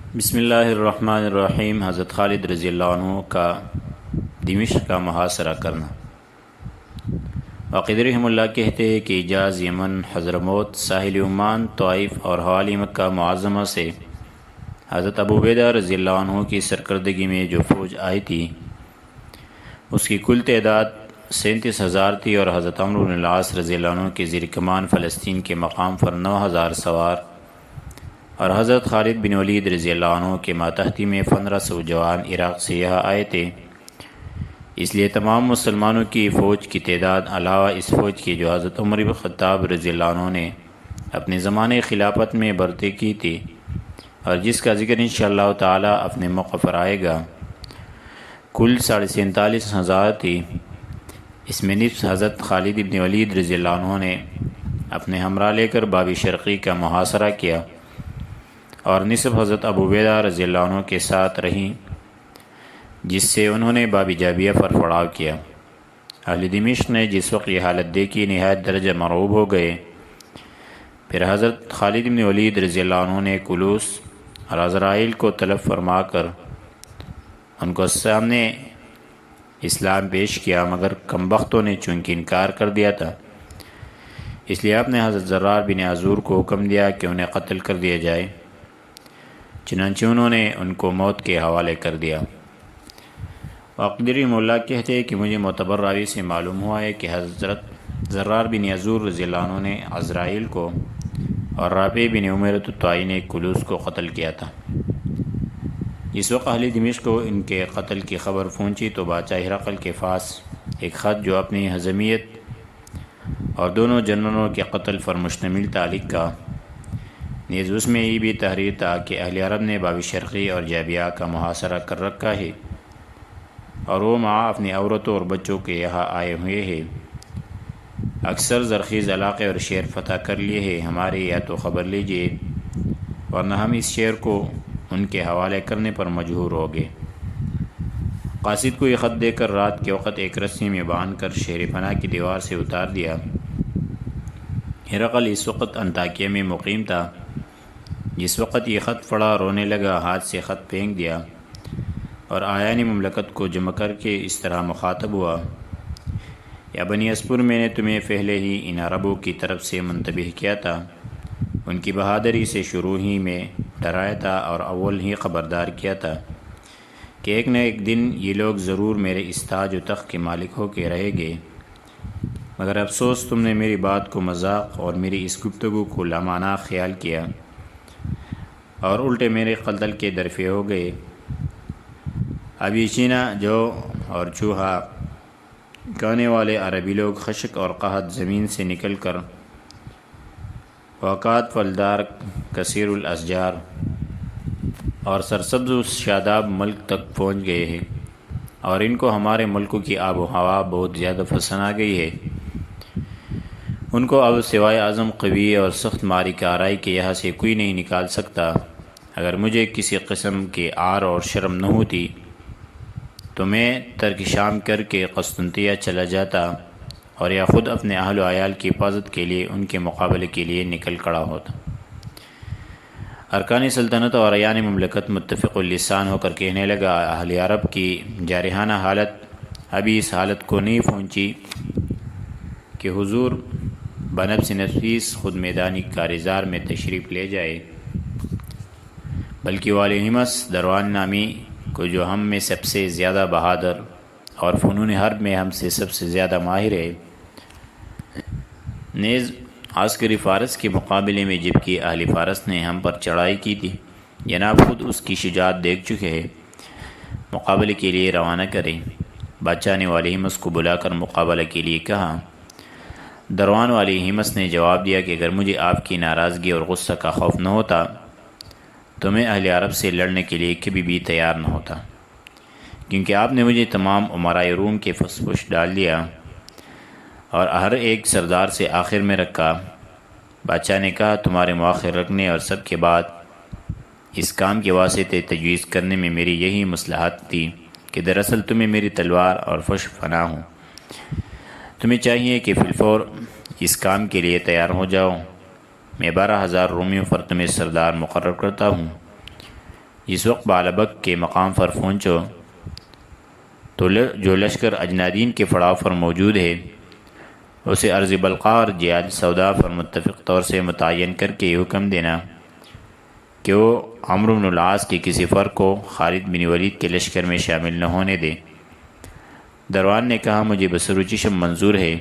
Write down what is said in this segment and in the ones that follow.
بسم اللہ الرحمن الرحیم۔ حضرت خالد رضی اللہ عنہ کا دمشق کا محاصرہ کرنا۔ واقد رحمہ اللہ کہتے ہیں کہ حجاز، یمن، حضرموت، ساحل عمان، طائف اور حوالی مکہ معظمہ سے حضرت ابو عبیدہ رضی اللہ عنہ کی سرکردگی میں جو فوج آئی تھی اس کی کل تعداد 37,000 تھی، اور حضرت عمرو بن العاص رضی اللہ عنہ کے زیر کمان فلسطین کے مقام پر 9,000 سوار اور حضرت خالد بن ولید رضی اللہ عنہ کے ماتحتی میں 1,500 جوان عراق سے یہاں آئے تھے۔ اس لیے تمام مسلمانوں کی فوج کی تعداد علاوہ اس فوج کی جو حضرت عمر بن خطاب رضی اللہ عنہ نے اپنے زمانے خلافت میں برتی کی تھی اور جس کا ذکر انشاءاللہ تعالی اپنے موقع پر آئے گا، کل 47,000 تھی۔ اس میں نصف حضرت خالد بن ولید رضی اللہ عنہ نے اپنے ہمراہ لے کر باب شرقی کا محاصرہ کیا اور نصف حضرت ابو عبیدہ رضی اللہ عنہ کے ساتھ رہیں، جس سے انہوں نے باب جابیہ پر پڑاؤ کیا۔ اہل دمشق نے جس وقت یہ حالت دیکھی نہایت درجہ مرعوب ہو گئے۔ پھر حضرت خالد بن ولید رضی اللہ عنہ نے کلوس اور عزرائیل کو طلب فرما کر ان کو سامنے اسلام پیش کیا، مگر کمبختوں نے چونکہ انکار کر دیا تھا، اس لیے آپ نے حضرت زرار بن عزور کو حکم دیا کہ انہیں قتل کر دیا جائے۔ چنانچہ انہوں نے ان کو موت کے حوالے کر دیا۔ واقد رحمہ اللہ کہتے ہیں کہ مجھے معتبر راوی سے معلوم ہوا ہے کہ حضرت زرار بن عزور رضی اللہ عنہ نے عزرائیل کو اور رافع بن عمیرۃ الطائی نے کلوس کو قتل کیا تھا۔ جس وقت اہل دمشق کو ان کے قتل کی خبر پہنچی تو بادشاہ ہرقل کے پاس ایک خط جو اپنی حزمیت اور دونوں جنرلوں کے قتل پر مشتمل تھا لکھا۔ نیز اس میں یہ بھی تحریر تھا کہ اہل عرب نے باب شرقی اور جابیہ کا محاصرہ کر رکھا ہے اور وہ مع اپنی عورتوں اور بچوں کے یہاں آئے ہوئے ہیں۔ اکثر زرخیز علاقے اور شہر فتح کر لیے ہیں، ہمارے یا تو خبر لیجئے ورنہ ہم اس شہر کو ان کے حوالے کرنے پر مجبور ہو گئے۔ قاصد کو یہ خط دے کر رات کے وقت ایک رسی میں باندھ کر شہر پناہ کی دیوار سے اتار دیا۔ ہرقل اس وقت انطاکیہ میں مقیم تھا۔ جس وقت یہ خط پڑھا رونے لگا، ہاتھ سے خط پھینک دیا اور آیان مملکت کو جمع کر کے اس طرح مخاطب ہوا: یا بنی اسپر، میں نے تمہیں پہلے ہی ان عربوں کی طرف سے منتبہ کیا تھا، ان کی بہادری سے شروع ہی میں ڈرایا تھا اور اول ہی خبردار کیا تھا کہ ایک نہ ایک دن یہ لوگ ضرور میرے اس تاج و تخت کے مالک ہو کے رہیں گے، مگر افسوس تم نے میری بات کو مذاق اور میری اس گفتگو کو لامعنی خیال کیا اور الٹے میرے قتل کے درپے ہو گئے۔ اب یہ چینا، جو اور چوہا کھانے والے عربی لوگ خشک اور قحط زمین سے نکل کر واقعات پھلدار کثیر الاشجار اور سرسبز و شاداب ملک تک پہنچ گئے ہیں، اور ان کو ہمارے ملکوں کی آب و ہوا بہت زیادہ پسند آ گئی ہے۔ ان کو اب سوائے اعظم قوی اور سخت ماری کارائی کے یہاں سے کوئی نہیں نکال سکتا۔ اگر مجھے کسی قسم کے عار اور شرم نہ ہوتی تو میں ترک شام کر کے قسطنطنیہ چلا جاتا اور یا خود اپنے اہل و عیال کی حفاظت کے لیے ان کے مقابلے کے لیے نکل کھڑا ہوتا۔ ارکان سلطنت اور اعیان مملکت متفق اللسان ہو کر کہنے لگا: اہل عرب کی جارحانہ حالت ابھی اس حالت کو نہیں پہنچی کہ حضور بنفس نفیس خود میدانی کارزار میں تشریف لے جائے، بلکہ والی حمص دروان نامی کو جو ہم میں سب سے زیادہ بہادر اور فنون حرب میں ہم سے سب سے زیادہ ماہر ہے، نیز عسکری فارس کے مقابلے میں جبکہ اہل فارس نے ہم پر چڑھائی کی تھی، جناب خود اس کی شجاعت دیکھ چکے ہیں، مقابلے کے لیے روانہ کریں۔ بادشاہ نے والی حمص کو بلا کر مقابلہ کے لیے کہا۔ دروان والی حمص نے جواب دیا کہ اگر مجھے آپ کی ناراضگی اور غصہ کا خوف نہ ہوتا تو میں اہل عرب سے لڑنے کے لیے کبھی بھی تیار نہ ہوتا، کیونکہ آپ نے مجھے تمام امرائے روم کے پس پش ڈال دیا اور ہر ایک سردار سے آخر میں رکھا۔ بادشاہ نے کہا: تمہارے مؤخر رکھنے اور سب کے بعد اس کام کے واسطے تجویز کرنے میں میری یہی مصلحت تھی کہ دراصل تمہیں میری تلوار اور فش پناہ ہوں، تمہیں چاہیے کہ فی الفور اس کام کے لیے تیار ہو جاؤ۔ میں 12,000 رومیوں پر تمہیں سردار مقرر کرتا ہوں، جس وقت بالابک کے مقام پر پہنچو تو جو لشکر اجنادین کے پڑاؤ پر موجود ہے اسے ارض بلقاء اور جہاد سودا پر متفق طور سے متعین کر کے یہ حکم دینا کہ وہ عمرو بن العاص کے کسی فرد کو خالد بن ولید کے لشکر میں شامل نہ ہونے دے۔ دروان نے کہا مجھے بصر و چشم منظور ہے،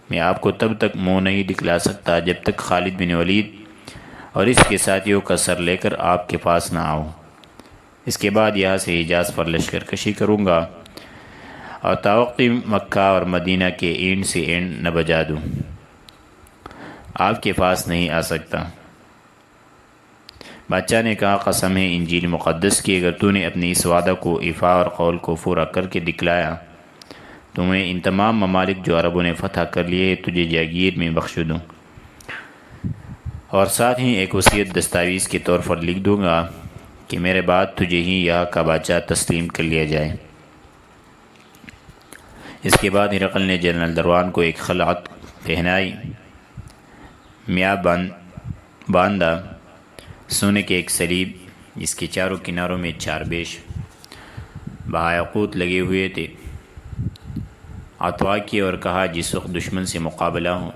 میں آپ کو تب تک منہ نہیں دکھلا سکتا جب تک خالد بن ولید اور اس کے ساتھیوں کا سر لے کر آپ کے پاس نہ آؤں۔ اس کے بعد یہاں سے حجاز پر لشکر کشی کروں گا اور تاوقی مکہ اور مدینہ کے اینڈ سے اینڈ نہ بجا دوں، آپ کے پاس نہیں آ سکتا۔ بادشاہ نے کہا قسم ہے انجیل مقدس کی، اگر تو نے اپنے اس وعدہ کو ایفا اور قول کو پورا کر کے دکھلایا تو میں ان تمام ممالک جو عربوں نے فتح کر لیے تجھے جاگیر میں بخش دوں، اور ساتھ ہی ایک وصیت دستاویز کے طور پر لکھ دوں گا کہ میرے بعد تجھے ہی یہاں کا بادشاہ تسلیم کر لیا جائے۔ اس کے بعد ہرقل نے جنرل دروان کو ایک خلعت پہنائی، میاب باندھا، سونے کے ایک صلیب جس کے چاروں کناروں میں 4 بیش بہایقوت لگے ہوئے تھے عطا کی، اور کہا جس وقت دشمن سے مقابلہ ہو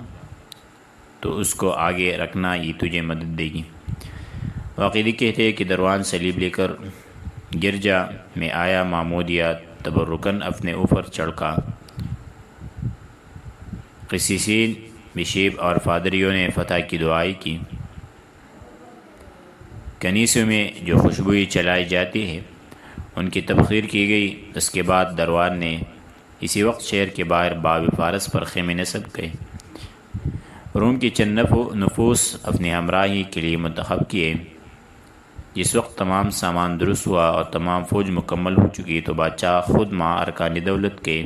تو اس کو آگے رکھنا، یہ تجھے مدد دے گی۔ واقعی کہتے ہیں کہ دروان صلیب لے کر گرجا میں آیا، معمودیہ تبرکن اپنے اوپر چڑھا، قسیسین بشیب اور پادریوں نے فتح کی دعائی کی، کنیسوں میں جو خوشبوئی چلائی جاتی ہے ان کی تبخیر کی گئی۔ اس کے بعد دروان نے اسی وقت شہر کے باہر باب فارس پر خیمے نصب کیے، روم کی چند نفوس اپنی ہمراہی کے لیے منتخب کیے۔ جس وقت تمام سامان درست ہوا اور تمام فوج مکمل ہو چکی تو بادشاہ خود مع ارکان دولت کے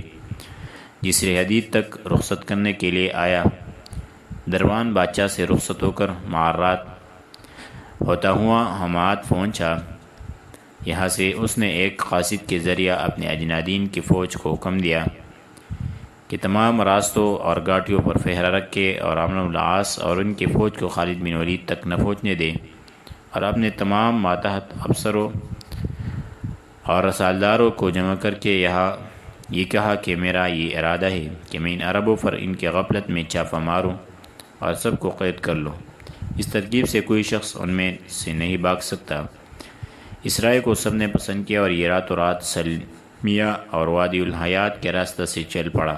جسر حدید تک رخصت کرنے کے لیے آیا۔ دروان بادشاہ سے رخصت ہو کر معرات ہوتا ہوا حمات پہنچا۔ یہاں سے اس نے ایک قاصد کے ذریعہ اپنے اجنادین کی فوج کو حکم دیا کہ تمام راستوں اور گاٹیوں پر پہرا رکھے اور عمرو بن العاص اور ان کی فوج کو خالد بن ولید تک نہ پہنچنے دے، اور اپنے تمام ماتحت افسروں اور رسالداروں کو جمع کر کے یہاں یہ کہا کہ میرا یہ ارادہ ہے کہ میں ان عربوں پر ان کے غفلت میں چھاپہ ماروں اور سب کو قید کر لوں۔ اس ترکیب سے کوئی شخص ان میں سے نہیں بھاگ سکتا۔ اس رائے کو سب نے پسند کیا اور یہ رات و رات سلمیہ اور وادی الحیات کے راستہ سے چل پڑا۔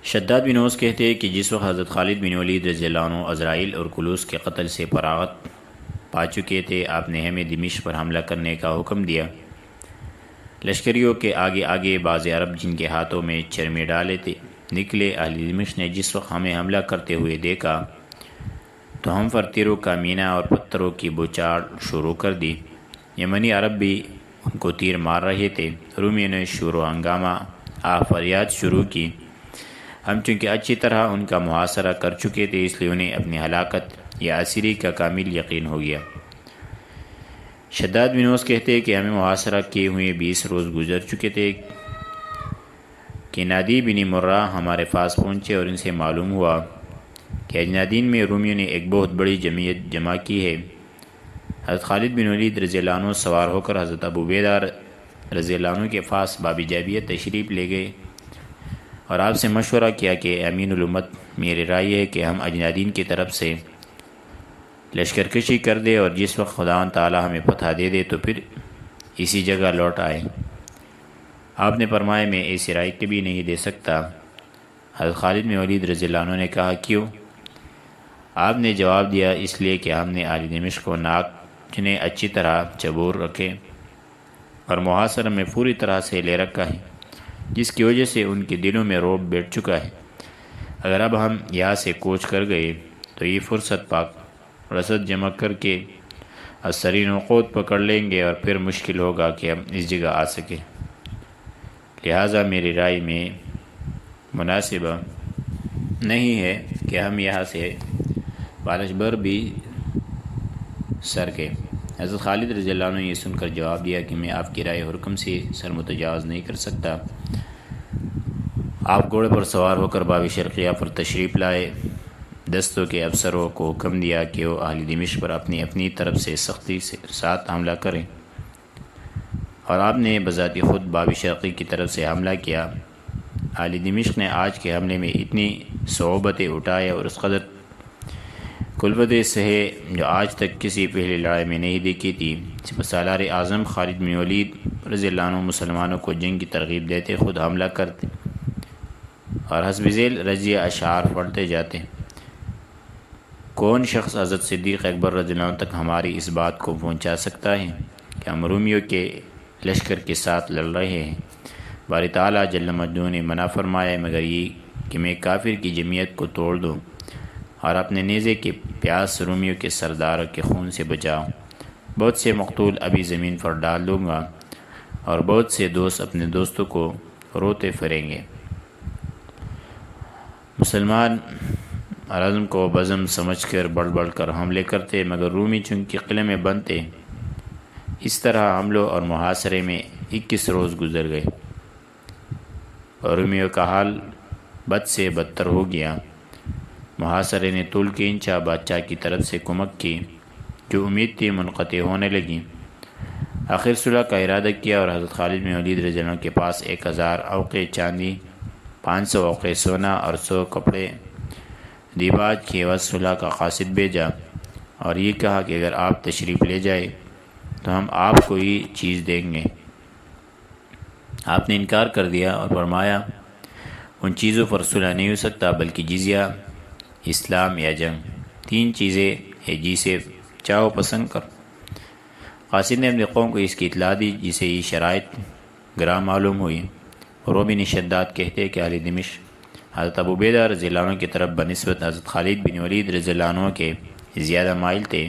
شداد بن اوس کہتے ہیں کہ جس وقت حضرت خالد بن ولید رضی اللہ عنہ عزرائیل اور کلوس کے قتل سے فراغت پا چکے تھے، آپ نے ہمیں دمشق پر حملہ کرنے کا حکم دیا۔ لشکریوں کے آگے آگے بعض عرب جن کے ہاتھوں میں چرمے ڈالے تھے نکلے۔ اہل دمشق نے جس وقت ہمیں حملہ کرتے ہوئے دیکھا تو ہم پر تیروں کا مینا اور پتھروں کی بوچھاڑ شروع کر دی۔ یمنی عرب بھی ان کو تیر مار رہے تھے۔ رومیوں نے شور و ہنگامہ فریاد شروع کی۔ ہم چونکہ اچھی طرح ان کا محاصرہ کر چکے تھے اس لیے انہیں اپنی ہلاکت یا اسیری کا کامل یقین ہو گیا۔ شداد بن اوس کہتے ہیں کہ ہمیں محاصرہ کیے ہوئے 20 روز گزر چکے تھے کہ نادی بن مرہ ہمارے پاس پہنچے اور ان سے معلوم ہوا کہ اجنادین میں رومیوں نے ایک بہت بڑی جمعیت جمع کی ہے۔ حضرت خالد بن ولید رضی اللہ عنہ سوار ہو کر حضرت ابو عبیدہ رضی اللہ عنہ کے پاس باب جابیہ تشریف لے گئے اور آپ سے مشورہ کیا کہ امین الامت میری رائے ہے کہ ہم اجنادین کی طرف سے لشکر کشی کر دے اور جس وقت خداوند تعالی ہمیں فتح دے دے تو پھر اسی جگہ لوٹ آئے۔ آپ نے فرمایا میں ایسی رائے کبھی نہیں دے سکتا۔ حضرت خالد بن ولید رضی اللہ عنہ نے کہا کیوں؟ آپ نے جواب دیا اس لیے کہ ہم نے اہل دمشق کو ناک نے اچھی طرح چبور رکھے اور محاصرہ میں پوری طرح سے لے رکھا ہے، جس کی وجہ سے ان کے دلوں میں رعب بیٹھ چکا ہے۔ اگر اب ہم یہاں سے کوچ کر گئے تو یہ فرصت پاک رسد جمع کر کے اسرین وقود پکڑ لیں گے اور پھر مشکل ہوگا کہ ہم اس جگہ آ سکیں۔ لہٰذا میری رائے میں مناسبہ نہیں ہے کہ ہم یہاں سے بالش بر بھی سر کے۔ حضرت خالد رضی اللہ عنہ نے یہ سن کر جواب دیا کہ میں آپ کی رائے اور حکم سے سر متجاوز نہیں کر سکتا۔ آپ گھوڑے پر سوار ہو کر باب شرقیہ پر تشریف لائے دستوں کے افسروں کو حکم دیا کہ وہ اہل دمشق پر اپنی طرف سے سختی سے ساتھ حملہ کریں، اور آپ نے بذات خود باب شرقی کی طرف سے حملہ کیا۔ اہل دمشق نے آج کے حملے میں اتنی صعوبتیں اٹھائے اور اس قدر کلفتیں سہے جو آج تک کسی پہلی لڑائی میں نہیں دیکھی تھی۔ سالار اعظم خالد بن ولید رضی اللہ عنہ مسلمانوں کو جنگ کی ترغیب دیتے، خود حملہ کرتے اور حسب ذیل رضیہ اشعار پڑھتے جاتے۔ کون شخص حضرت صدیق اکبر رضی اللہ عنہ تک ہماری اس بات کو پہنچا سکتا ہے کہ ہم رومیوں کے لشکر کے ساتھ لڑ رہے ہیں؟ باری تعالیٰ جل مجدہ نے منع فرمایا مگر یہ کہ میں کافر کی جمعیت کو توڑ دوں اور اپنے نیزے کے پیاس رومیوں کے سرداروں کے خون سے بچاؤں۔ بہت سے مقتول ابھی زمین پر ڈال دوں گا اور بہت سے دوست اپنے دوستوں کو روتے پھریں گے۔ مسلمان عزم کو بزم سمجھ کر بڑھ بڑھ کر حملے کرتے، مگر رومی چونکہ قلعے میں بندتے۔ اس طرح حملوں اور محاصرے میں 21 روز گزر گئے اور رومیوں کا حال بد سے بدتر ہو گیا۔ محاصرے نے طول کھینچا، بادشاہ کی طرف سے کمک کی جو امید تھی منقطع ہونے لگی۔ آخر صلح کا ارادہ کیا اور حضرت خالد بن ولید رضی اللہ عنہ کے پاس 1000 اوقے چاندی، 500 اوقے سونا اور 100 کپڑے دیباج کی عوض صلح کا قاصد بھیجا اور یہ کہا کہ اگر آپ تشریف لے جائے تو ہم آپ کو یہ چیز دیں گے۔ آپ نے انکار کر دیا اور فرمایا ان چیزوں پر صلح نہیں ہو سکتا بلکہ جزیہ، اسلام یا جنگ، 3 چیزیں ہیں جسے چاہو پسند کر۔ قاصد نے اپنے قوم کو اس کی اطلاع دی جسے یہ شرائط گراں معلوم ہوئی۔ اور بن شداد کہتے کہ اہل دمشق حضرت ابو عبیدہ رضی اللہ عنہ کی طرف بنسبت حضرت خالد بن ولید رضی اللہ عنہ کے زیادہ مائل تھے،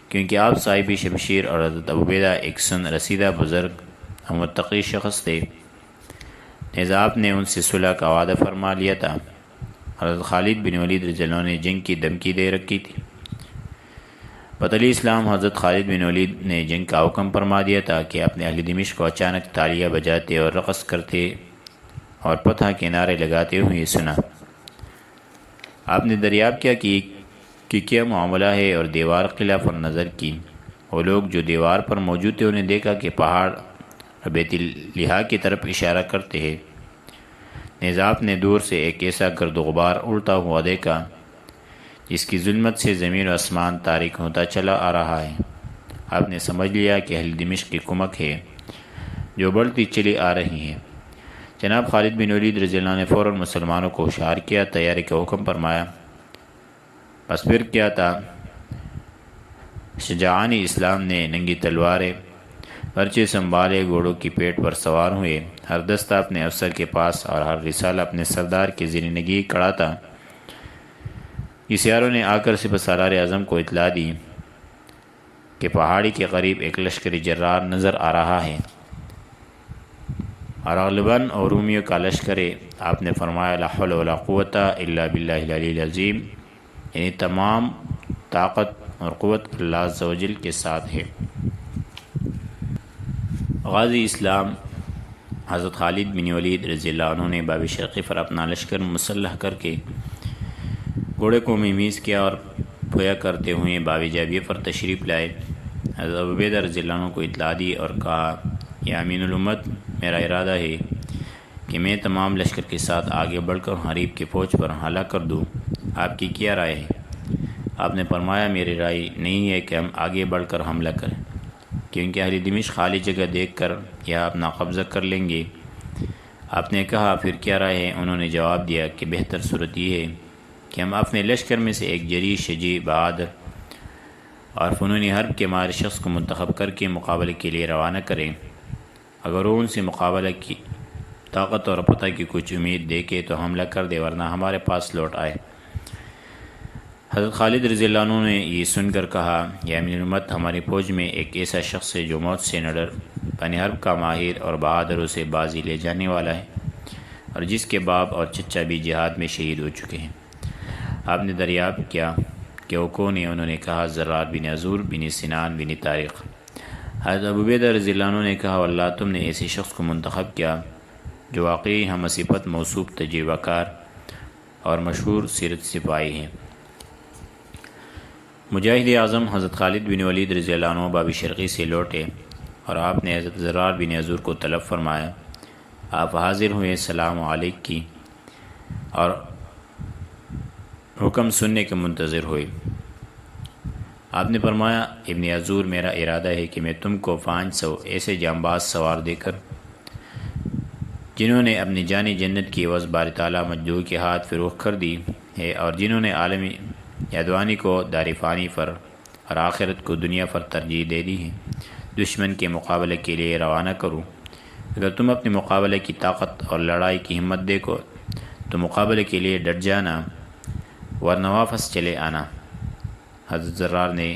کیونکہ آپ صاحب شمشیر اور حضرت ابو عبیدہ ایک سن رسیدہ بزرگ اور متقی شخص تھے، لہذا آپ نے ان سے صلح کا وعدہ فرما لیا تھا۔ حضرت خالد بن ولید رضی اللہ عنہ نے جنگ کی دھمکی دے رکھی تھی۔ بطلی اسلام حضرت خالد بن ولید نے جنگ کا حکم فرما دیا تھا کہ اپنے اہل دمشق کو اچانک تالیاں بجاتے اور رقص کرتے اور فتح کے نعرے لگاتے ہوئے سنا۔ آپ نے دریافت کیا کہ کیا معاملہ ہے اور دیوار قلعہ پر نظر کی۔ وہ لوگ جو دیوار پر موجود تھے انہیں دیکھا کہ پہاڑ بیت لحا کی طرف اشارہ کرتے ہیں۔ نظام نے دور سے ایک ایسا گرد و غبار اڑتا ہوا دیکھا جس کی ظلمت سے زمین و آسمان تاریک ہوتا چلا آ رہا ہے۔ آپ نے سمجھ لیا کہ اہل دمشق کی کمک ہے جو بڑھتی چلی آ رہی ہے۔ جناب خالد بن ولید رضی اللہ عنہ نے فوراً مسلمانوں کو ہوشیار کیا، تیاری کا حکم فرمایا۔ بس پھر کیا تھا، شجاعان اسلام نے ننگی تلواریں پرچے سنبھالے، گھوڑوں کی پیٹ پر سوار ہوئے، ہر دستہ اپنے افسر کے پاس اور ہر رسالہ اپنے سردار کے زیر نگی کڑا تھا۔ گسیاروں نے آ کر سپہ سالار اعظم کو اطلاع دی کہ پہاڑی کے قریب ایک لشکری جرار نظر آ رہا ہے اور غالباً اور رومیوں کا لشکر ہے۔ آپ نے فرمایا لا حول ولا قوت الا باللہ العلی العظیم، یعنی تمام طاقت اور قوت اللہ عز و جل کے ساتھ ہے۔ غازی اسلام حضرت خالد بن ولید رضی اللہ عنہ نے باب شرقی پر اپنا لشکر مسلح کر کے گھوڑے کو مہمیز کیا اور پھویا کرتے ہوئے باب جابیہ پر تشریف لائے۔ حضرت ابو عبیدہ رضی اللہ عنہ کو اطلاع دی اور کہا یا امین الامت، میرا ارادہ ہے کہ میں تمام لشکر کے ساتھ آگے بڑھ کر حریب کی فوج پر حملہ کر دوں، آپ کی کیا رائے ہے؟ آپ نے فرمایا میری رائے نہیں ہے کہ ہم آگے بڑھ کر حملہ کریں، کیونکہ اہل دمشق خالی جگہ دیکھ کر یہاں اپنا قبضہ کر لیں گے۔ آپ نے کہا پھر کیا رائے ہے؟ انہوں نے جواب دیا کہ بہتر صورت یہ ہے کہ ہم اپنے لشکر میں سے ایک جری، شجیع، بہادر اور فنون حرب کے ماہر شخص کو منتخب کر کے مقابلے کے لیے روانہ کریں۔ اگر وہ ان سے مقابلہ کی طاقت اور فتح کی کچھ امید دیکھے تو حملہ کر دے، ورنہ ہمارے پاس لوٹ آئے۔ حضرت خالد رضی اللہ عنہ نے یہ سن کر کہا یا امیر امت، ہماری فوج میں ایک ایسا شخص ہے جو موت سے نہ ڈر، فن حرب کا ماہر اور بہادروں سے بازی لے جانے والا ہے، اور جس کے باپ اور چچا بھی جہاد میں شہید ہو چکے ہیں۔ آپ نے دریافت کیا کہ وہ کون ہے؟ انہوں نے کہا زرار بن عزور بن سنان بن طارق۔ حضرت ابو عبیدہ رضی اللہ عنہ نے کہا واللہ تم نے ایسے شخص کو منتخب کیا جو واقعی ہم صفت موصوف، تجربہ کار اور مشہور سیرت سپاہی ہیں۔ مجاہد اعظم حضرت خالد بن ولید رضی اللہ عنہ باب شرقی سے لوٹے اور آپ نے حضرت زرار بن حضور کو طلب فرمایا۔ آپ حاضر ہوئے، سلام علیک کی اور حکم سننے کے منتظر ہوئے۔ آپ نے فرمایا، ابن حضور، میرا ارادہ ہے کہ میں تم کو 500 ایسے جانباز سوار دے کر جنہوں نے اپنی جانی جنت کی عوض باری تعالیٰ مجدو کے ہاتھ فروخت کر دی ہے اور جنہوں نے عالمی یادوانی کو دار فانی پر اور آخرت کو دنیا پر ترجیح دے دی ہے، دشمن کے مقابلے کے لیے روانہ کروں۔ اگر تم اپنے مقابلے کی طاقت اور لڑائی کی ہمت دیکھو تو مقابلے کے لیے ڈٹ جانا، ورنہ واپس چلے آنا۔ حضرت زرار نے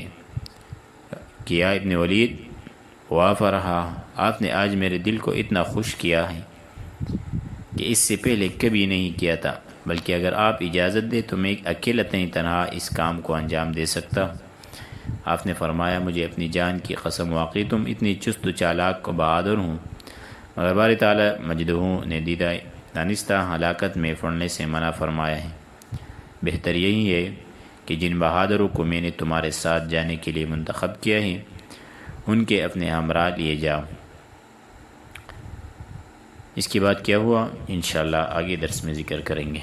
کیا ابن ولید وافا رہا، آپ نے آج میرے دل کو اتنا خوش کیا ہے کہ اس سے پہلے کبھی نہیں کیا تھا، بلکہ اگر آپ اجازت دیں تو میں اکیلا تنہا اس کام کو انجام دے سکتا۔ آپ نے فرمایا، مجھے اپنی جان کی قسم، واقعی تم اتنی چست و چالاک و بہادر ہوں، مگر باری تعالیٰ مجدہ نے دانستہ ہلاکت میں پڑنے سے منع فرمایا ہے۔ بہتر یہی ہے کہ جن بہادروں کو میں نے تمہارے ساتھ جانے کے لیے منتخب کیا ہے ان کے اپنے ہمراہ لیے جاؤ۔ اس کے بعد کیا ہوا انشاءاللہ آگے درس میں ذکر کریں گے۔